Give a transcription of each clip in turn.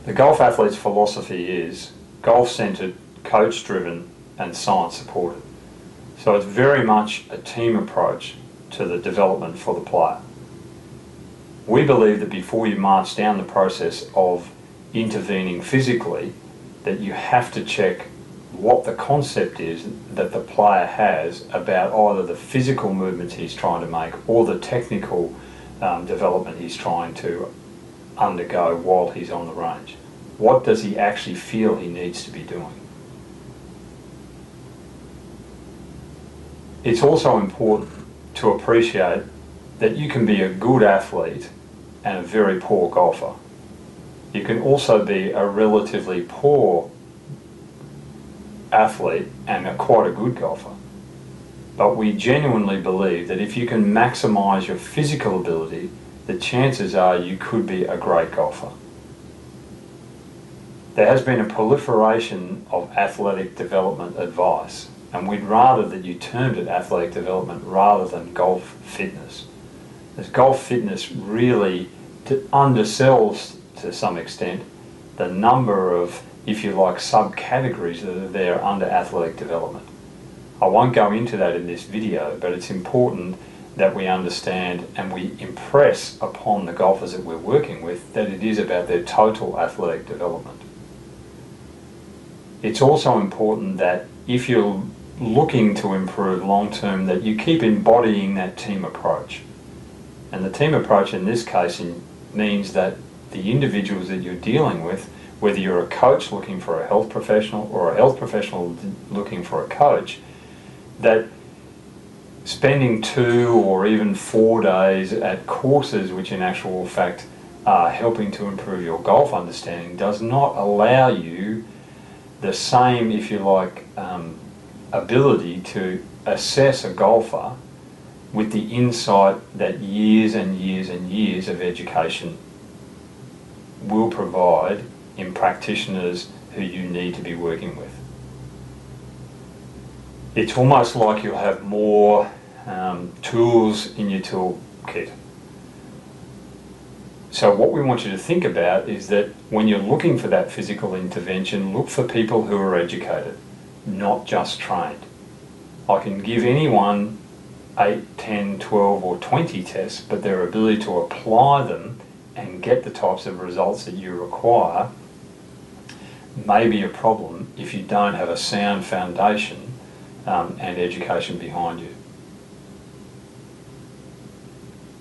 The golf athlete's philosophy is golf-centred, coach-driven and science-supported. So it's very much a team approach to the development for the player. We believe that before you march down the process of intervening physically, that you have to check what the concept is that the player has about either the physical movements he's trying to make or the technical development he's trying to undergo while he's on the range. What does he actually feel he needs to be doing? It's also important to appreciate that you can be a good athlete and a very poor golfer. You can also be a relatively poor athlete and quite a good golfer. But we genuinely believe that if you can maximise your physical ability, the chances are you could be a great golfer. There has been a proliferation of athletic development advice, and we'd rather that you termed it athletic development rather than golf fitness. As golf fitness really undersells to some extent the number of, if you like, subcategories that are there under athletic development. I won't go into that in this video, but it's important that we understand and we impress upon the golfers that we're working with that it is about their total athletic development. It's also important that if you're looking to improve long term, that you keep embodying that team approach. And the team approach in this case means that the individuals that you're dealing with, whether you're a coach looking for a health professional or a health professional looking for a coach, that spending 2 or even 4 days at courses which in actual fact are helping to improve your golf understanding does not allow you the same, if you like, ability to assess a golfer with the insight that years and years and years of education will provide in practitioners who you need to be working with. It's almost like you'll have more tools in your toolkit. So what we want you to think about is that when you're looking for that physical intervention, look for people who are educated, not just trained. I can give anyone 8, 10, 12 or 20 tests, but their ability to apply them and get the types of results that you require may be a problem if you don't have a sound foundation and education behind you.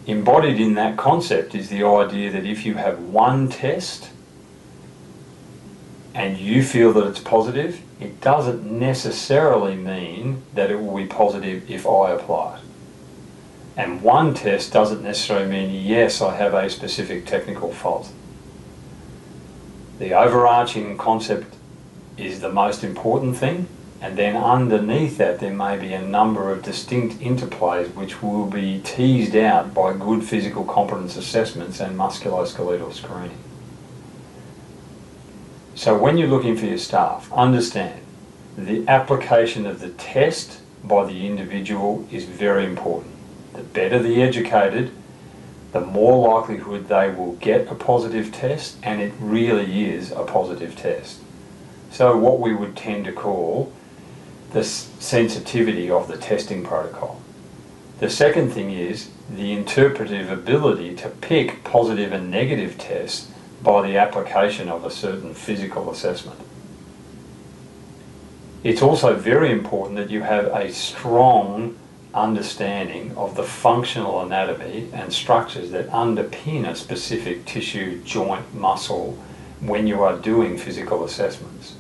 Embodied in that concept is the idea that if you have one test and you feel that it's positive, it doesn't necessarily mean that it will be positive if I apply it. And one test doesn't necessarily mean, yes, I have a specific technical fault. The overarching concept is the most important thing, and then underneath that there may be a number of distinct interplays which will be teased out by good physical competence assessments and musculoskeletal screening. So when you're looking for your staff, understand the application of the test by the individual is very important. The better the educated, the more likelihood they will get a positive test, and it really is a positive test. So what we would tend to call the sensitivity of the testing protocol. The second thing is the interpretive ability to pick positive and negative tests by the application of a certain physical assessment. It's also very important that you have a strong understanding of the functional anatomy and structures that underpin a specific tissue, joint, muscle when you are doing physical assessments.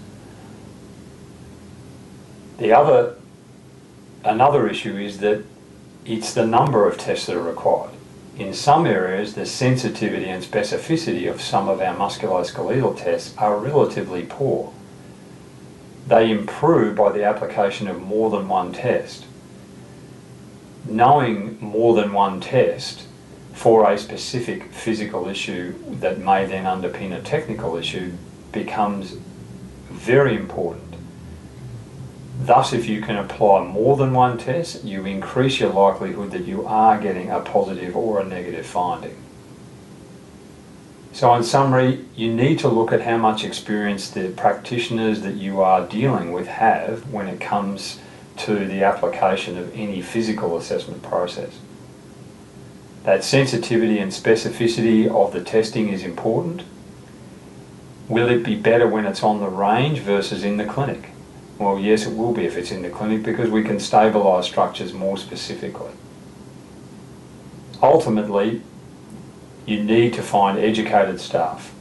Another issue is that it's the number of tests that are required. In some areas, the sensitivity and specificity of some of our musculoskeletal tests are relatively poor. They improve by the application of more than one test. Knowing more than one test for a specific physical issue that may then underpin a technical issue becomes very important. Thus, if you can apply more than one test, you increase your likelihood that you are getting a positive or a negative finding. So in summary, you need to look at how much experience the practitioners that you are dealing with have when it comes to the application of any physical assessment process. That sensitivity and specificity of the testing is important. Will it be better when it's on the range versus in the clinic? Well, yes, it will be if it's in the clinic, because we can stabilise structures more specifically. Ultimately, you need to find educated staff.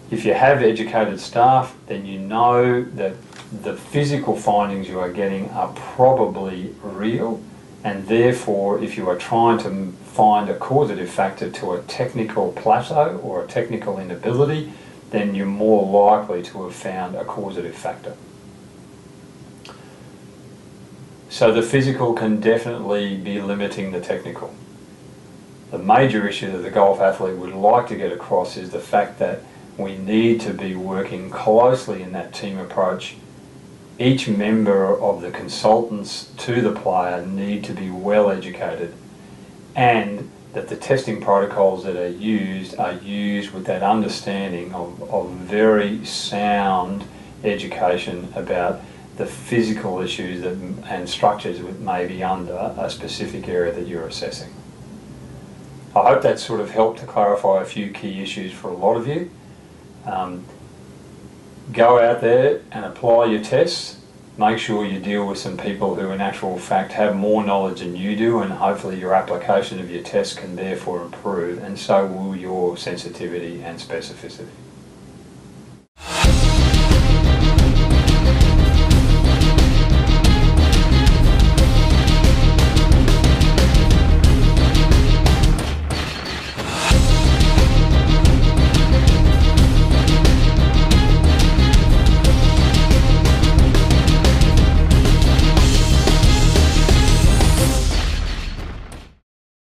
If you have educated staff, then you know that the physical findings you are getting are probably real, and therefore if you are trying to find a causative factor to a technical plateau or a technical inability, then you're more likely to have found a causative factor. So the physical can definitely be limiting the technical. The major issue that the golf athlete would like to get across is the fact that we need to be working closely in that team approach. Each member of the consultants to the player need to be well educated, and that the testing protocols that are used with that understanding of very sound education about the physical issues and structures that may be under a specific area that you're assessing. I hope that sort of helped to clarify a few key issues for a lot of you. Go out there and apply your tests. Make sure you deal with some people who in actual fact have more knowledge than you do, and hopefully your application of your tests can therefore improve, and so will your sensitivity and specificity.